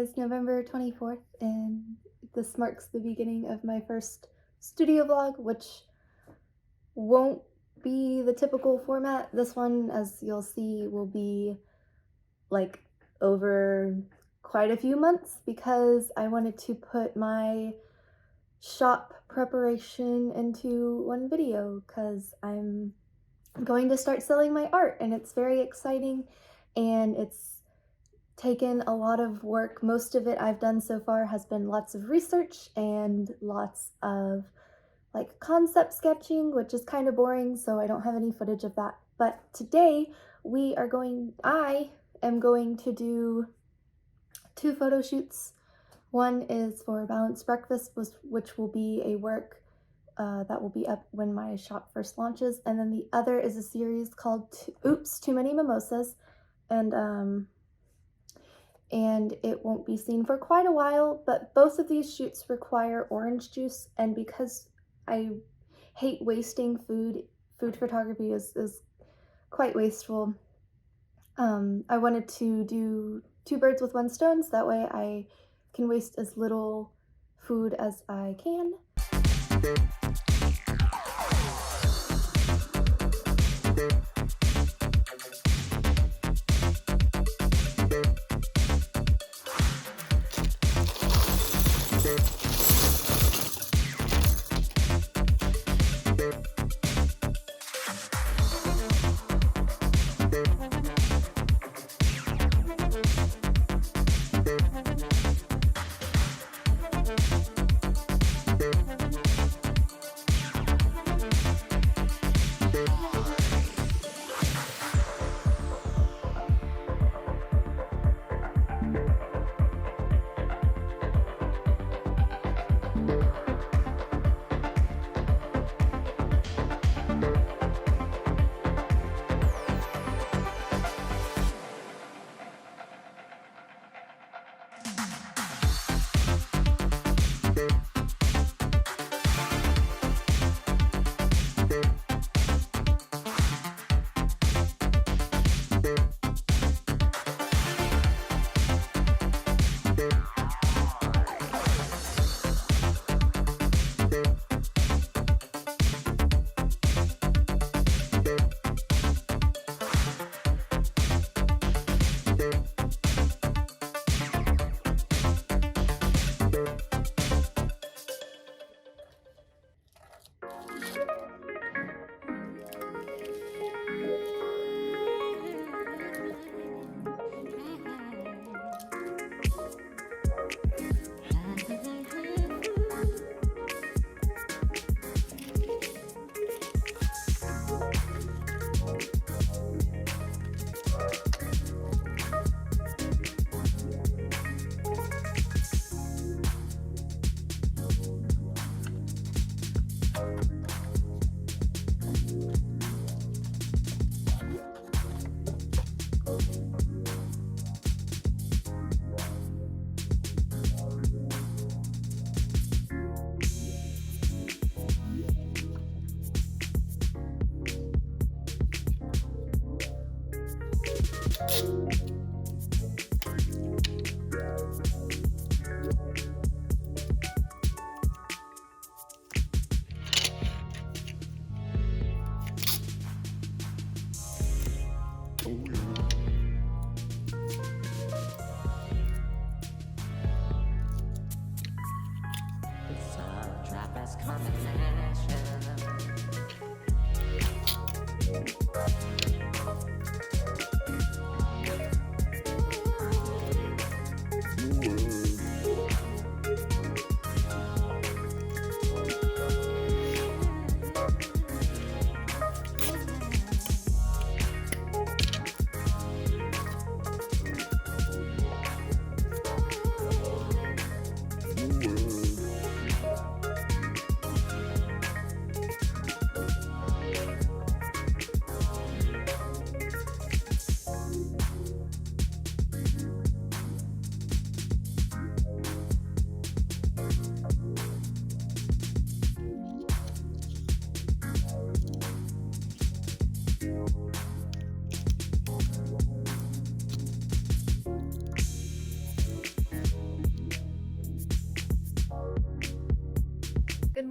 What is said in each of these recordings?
is November 24th, and this marks the beginning of my first studio vlog, which won't be the typical format. This one, as you'll see, will be like over quite a few months because I wanted to put my shop preparation into one video because I'm going to start selling my art, and it's very exciting, and it's taken a lot of work. Most of it I've done so far has been lots of research and lots of like concept sketching, which is kind of boring, so I don't have any footage of that. But today I am going to do 2 photo shoots. One is for Balanced Breakfast, which will be a work that will be up when my shop first launches, and then the other is a series called Oops, Too Many Mimosas, and it won't be seen for quite a while, but both of these shoots require orange juice, and because I hate wasting food photography is quite wasteful. I wanted to do 2 birds with 1 stone, so that way I can waste as little food as I can.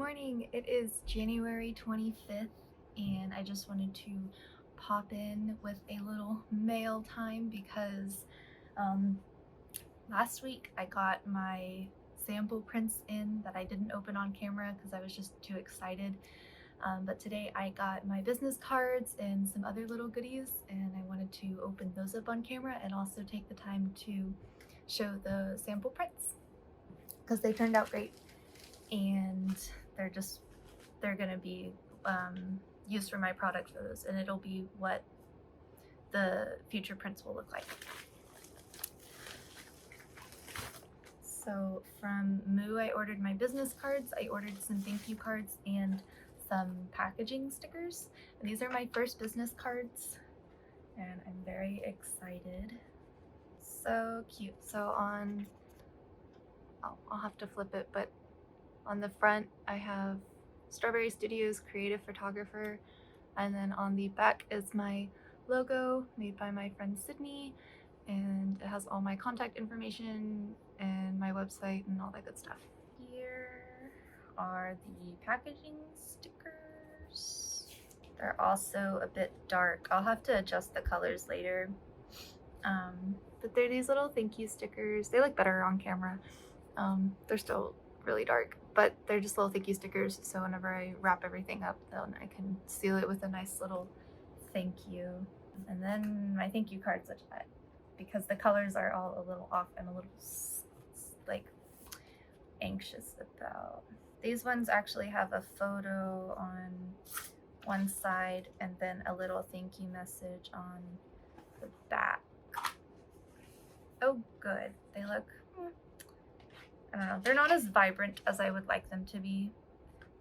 morning. It is January 25th and I just wanted to pop in with a little mail time because last week I got my sample prints in that I didn't open on camera because I was just too excited. But today I got my business cards and some other little goodies, and I wanted to open those up on camera and also take the time to show the sample prints because they turned out great, and they're gonna be used for my product photos, and it'll be what the future prints will look like. So from Moo, I ordered my business cards, I ordered some thank you cards and some packaging stickers. And these are my first business cards and I'm very excited. So cute. So on, I'll have to flip it, but on the front I have Strawberry Studios creative photographer, and then on the back is my logo made by my friend Sydney, and it has all my contact information and my website and all that good stuff. Here are the packaging stickers. They're also a bit dark. I'll have to adjust the colors later. But they're these little thank you stickers. They look better on camera. They're still really dark, but they're just little thank you stickers, so whenever I wrap everything up, then I can seal it with a nice little thank you. And then my thank you cards, which because the colors are all a little off, I'm a little like anxious about. These ones actually have a photo on one side and then a little thank you message on the back. Oh good, they look, I don't know, they're not as vibrant as I would like them to be,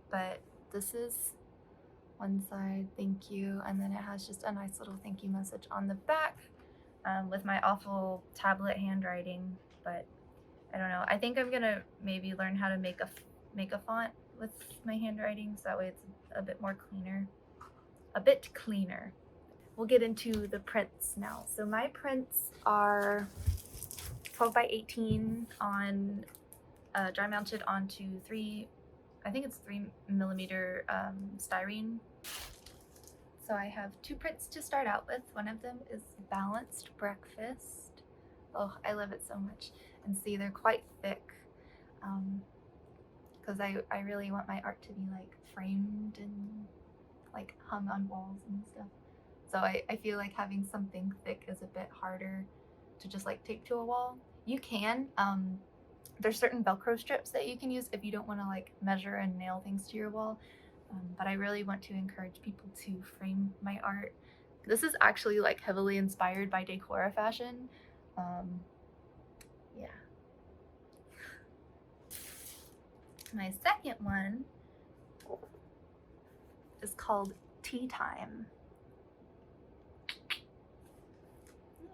but this is one side, thank you, and then it has just a nice little thank you message on the back with my awful tablet handwriting. But I don't know, I think I'm gonna maybe learn how to make a font with my handwriting so that way it's a bit more cleaner, a bit cleaner. We'll get into the prints now. So my prints are 12 by 18 on dry mounted onto I think it's 3mm styrene. So I have two prints to start out with. One of them is Balanced Breakfast. Oh, I love it so much. And see, they're quite thick because I really want my art to be like framed and like hung on walls and stuff. So I feel like having something thick is a bit harder to just like tape to a wall. You can, there's certain Velcro strips that you can use if you don't want to like measure and nail things to your wall. But I really want to encourage people to frame my art. This is actually like heavily inspired by Decora fashion. Yeah. My second one is called Tea Time.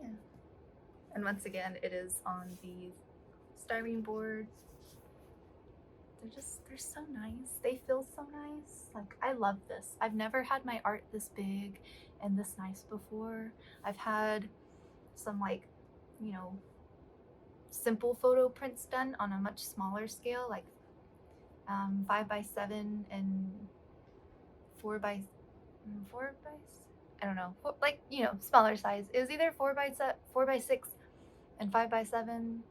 Yeah. And once again, it is on the styrene board. They're so nice. They feel so nice. Like, I love this. I've never had my art this big and this nice before. I've had some like, you know, simple photo prints done on a much smaller scale, like 5x7 and 4x I don't know, like, you know, smaller size. It was either 4x6 and 5x7,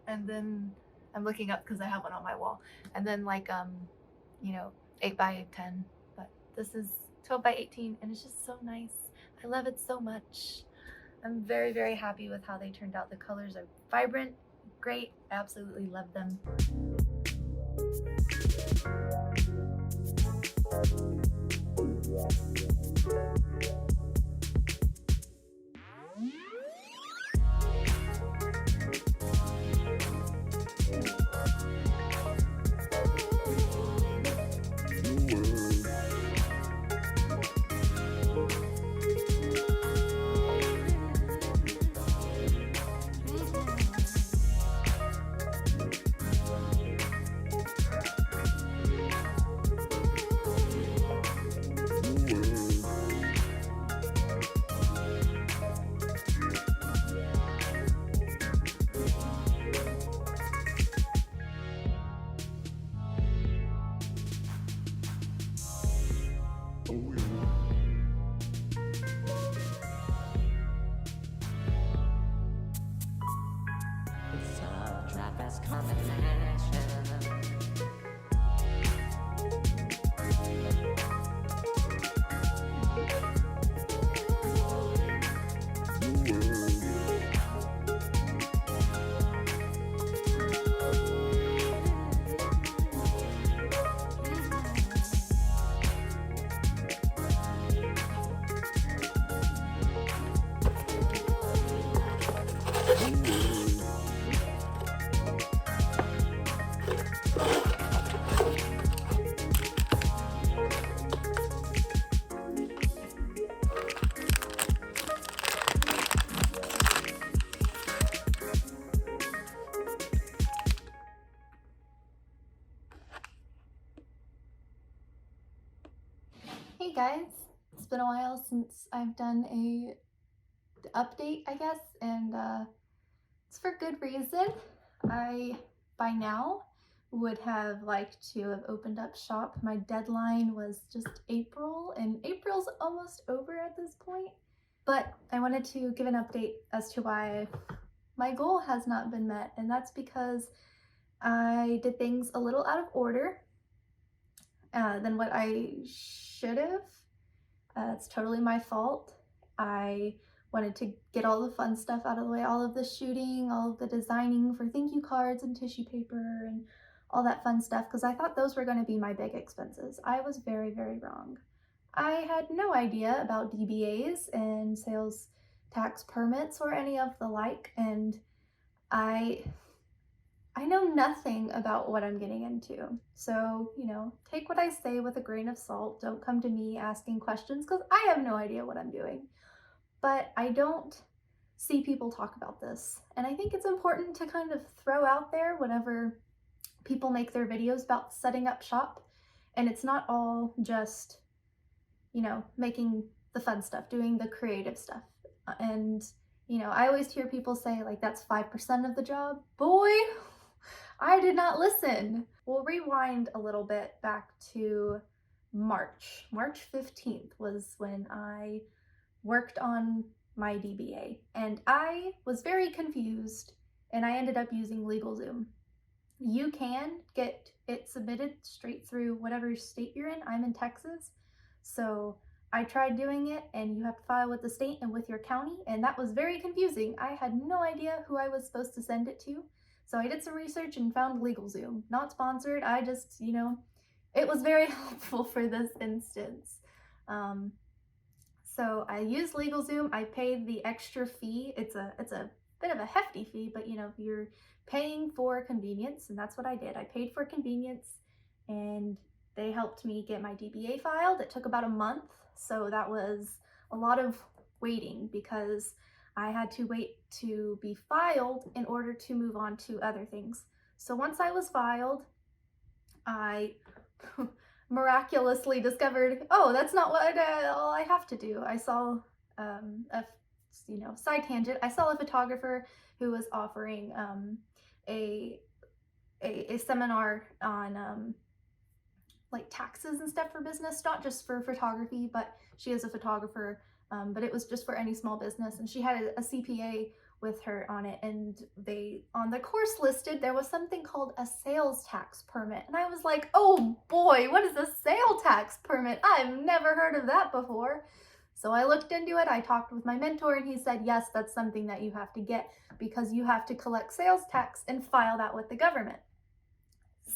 and then I'm looking up because I have one on my wall, and then like you know, 8x10. But this is 12x18 and it's just so nice. I love it so much. I'm very, very happy with how they turned out. The colors are vibrant, great, absolutely love them. Hey guys, it's been a while since I've done a update, I guess, and it's for good reason. I, by now, would have liked to have opened up shop. My deadline was just April, and April's almost over at this point. But I wanted to give an update as to why my goal has not been met, and that's because I did things a little out of order than what I should have. It's totally my fault. I wanted to get all the fun stuff out of the way, all of the shooting, all of the designing for thank you cards and tissue paper and all that fun stuff, because I thought those were going to be my big expenses. I was very, very wrong. I had no idea about DBAs and sales tax permits or any of the like, and I know nothing about what I'm getting into. So, you know, take what I say with a grain of salt. Don't come to me asking questions because I have no idea what I'm doing. But I don't see people talk about this. And I think it's important to kind of throw out there whenever people make their videos about setting up shop. And it's not all just, you know, making the fun stuff, doing the creative stuff. And, you know, I always hear people say like, that's 5% of the job. Boy, I did not listen. We'll rewind a little bit back to March. March 15th was when I worked on my DBA, and I was very confused, and I ended up using LegalZoom. You can get it submitted straight through whatever state you're in. I'm in Texas, so I tried doing it, and you have to file with the state and with your county, and that was very confusing. I had no idea who I was supposed to send it to. So I did some research and found LegalZoom. Not sponsored, I just, you know, it was very helpful for this instance. So I used LegalZoom. I paid the extra fee. It's a bit of a hefty fee, but you know, you're paying for convenience, and that's what I did. I paid for convenience, and they helped me get my DBA filed. It took about a month, so that was a lot of waiting because I had to wait to be filed in order to move on to other things. So once I was filed, I miraculously discovered, oh, that's not what all I have to do. I saw side tangent. I saw a photographer who was offering a seminar on like taxes and stuff for business, not just for photography, but she is a photographer. But it was just for any small business, and she had a CPA with her on it, and they, on the course listed, there was something called a sales tax permit, and I was like, oh boy, what is a sales tax permit? I've never heard of that before. So I looked into it, I talked with my mentor, and he said, yes, that's something that you have to get because you have to collect sales tax and file that with the government.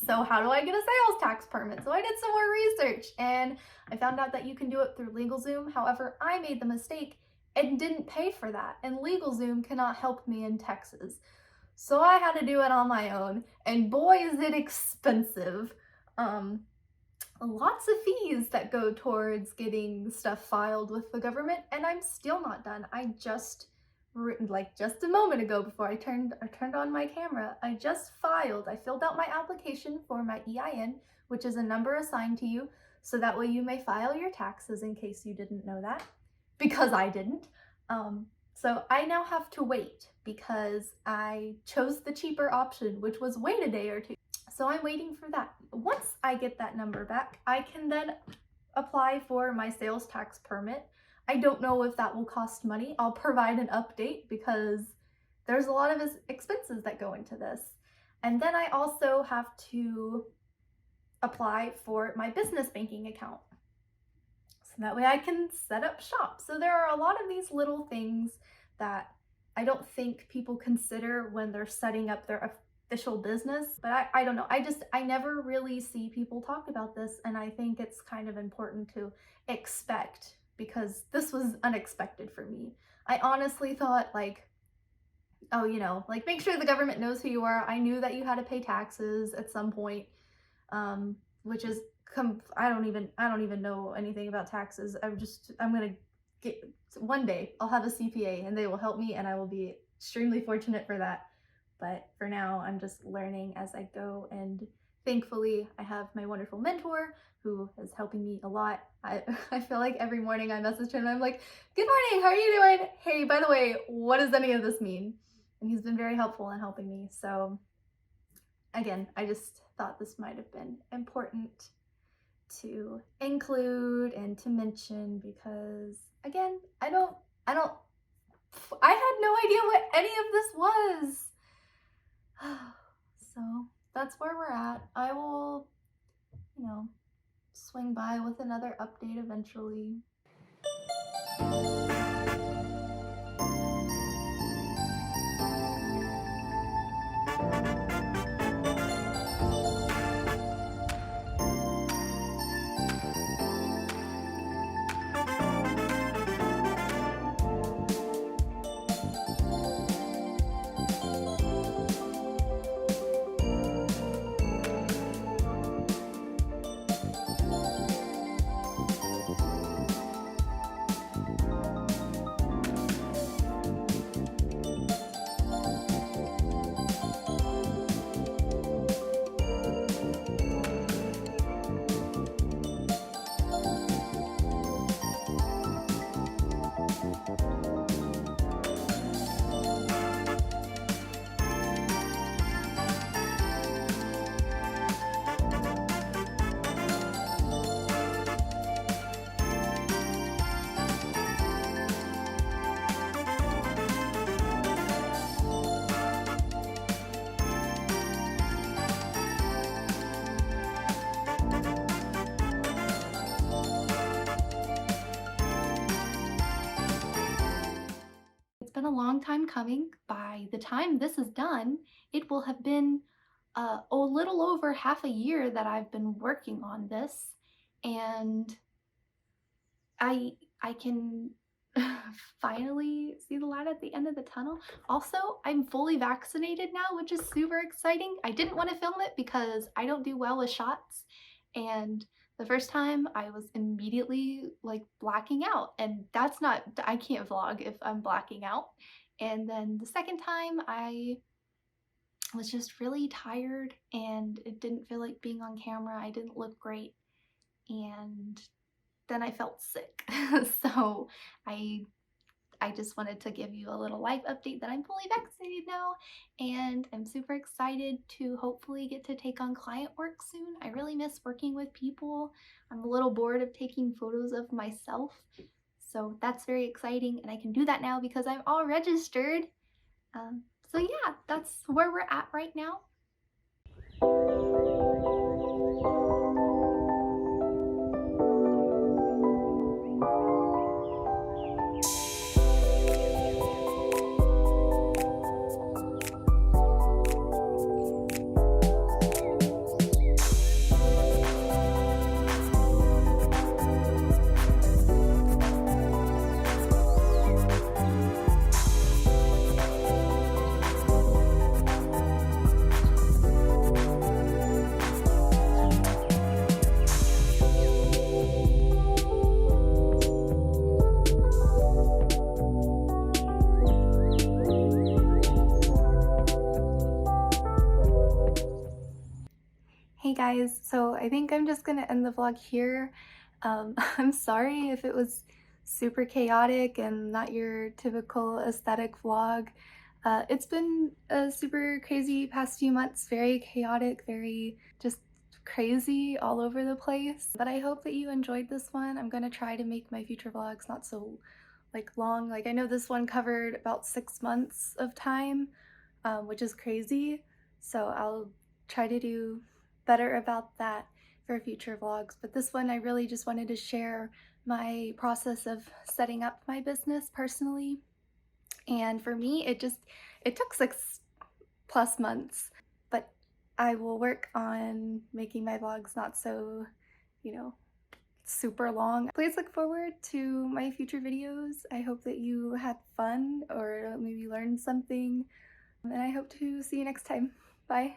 So how do I get a sales tax permit? So I did some more research, and I found out that you can do it through LegalZoom. However, I made the mistake and didn't pay for that, and LegalZoom cannot help me in Texas. So I had to do it on my own, and boy is it expensive. Lots of fees that go towards getting stuff filed with the government, and I'm still not done. I just a moment ago before I turned on my camera, I just filled out my application for my EIN, which is a number assigned to you, so that way you may file your taxes, in case you didn't know that, because I didn't. So I now have to wait because I chose the cheaper option, which was wait a day or two. So I'm waiting for that. Once I get that number back, I can then apply for my sales tax permit. I don't know if that will cost money. I'll provide an update because there's a lot of expenses that go into this. And then I also have to apply for my business banking account. So that way I can set up shop. So there are a lot of these little things that I don't think people consider when they're setting up their official business, but I don't know. I never really see people talk about this, and I think it's kind of important to expect because this was unexpected for me. I honestly thought like, oh, you know, like make sure the government knows who you are. I knew that you had to pay taxes at some point, which is I don't even know anything about taxes. I'm gonna get, one day I'll have a CPA and they will help me and I will be extremely fortunate for that. But for now, I'm just learning as I go, and thankfully I have my wonderful mentor who is helping me a lot. I feel like every morning I message him and I'm like, good morning, how are you doing? Hey, by the way, what does any of this mean? And he's been very helpful in helping me. So again, I just thought this might have been important to include and to mention because again, I had no idea what any of this was. So that's where we're at. I will, you know, swing by with another update eventually. Been a long time coming. By the time this is done, it will have been a little over half a year that I've been working on this, and I can finally see the light at the end of the tunnel. Also, I'm fully vaccinated now, which is super exciting. I didn't want to film it because I don't do well with shots, and the first time I was immediately like blacking out, and that's not, I can't vlog if I'm blacking out. And then the second time I was just really tired and it didn't feel like being on camera. I didn't look great, and then I felt sick. So I just wanted to give you a little life update that I'm fully vaccinated now, and I'm super excited to hopefully get to take on client work soon. I really miss working with people. I'm a little bored of taking photos of myself, so that's very exciting, and I can do that now because I'm all registered. So yeah, that's where we're at right now. Hey guys, so I think I'm just gonna end the vlog here. I'm sorry if it was super chaotic and not your typical aesthetic vlog. It's been a super crazy past few months, very chaotic, very just crazy all over the place. But I hope that you enjoyed this one. I'm gonna try to make my future vlogs not so like long. Like I know this one covered about 6 months of time, which is crazy. So I'll try to do better about that for future vlogs. But this one, I really just wanted to share my process of setting up my business personally. And for me, it took 6+ months, but I will work on making my vlogs not so, you know, super long. Please look forward to my future videos. I hope that you had fun or maybe learned something, and I hope to see you next time. Bye.